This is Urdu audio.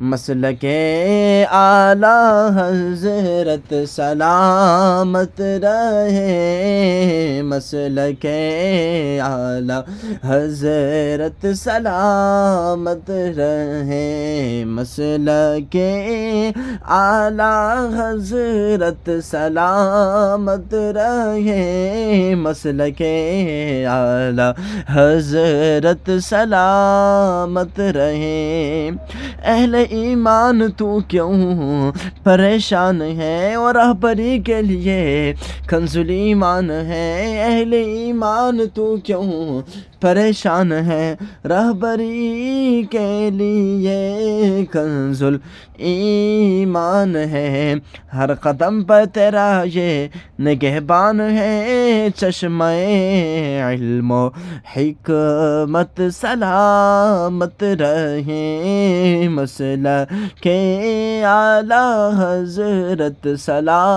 مسلک اعلیٰ حضرت سلامت رہے، مسلک اعلیٰ حضرت سلامت رہے، مسلک اعلیٰ حضرت سلامت رہے، مسلک اعلیٰ حضرت سلامت رہے۔ اہل ایمان تو کیوں پریشان ہے، اور رہبری کے لیے کنز ایمان ہے۔ اہل ایمان تو کیوں پریشان ہے، رہبری کے لیے کنز ایمان ہے۔ ہر قدم پر تیرا یہ نگہبان ہے، چشمہ علم و حکمت سلامت رہے، مسلک اعلیٰ حضرت سلام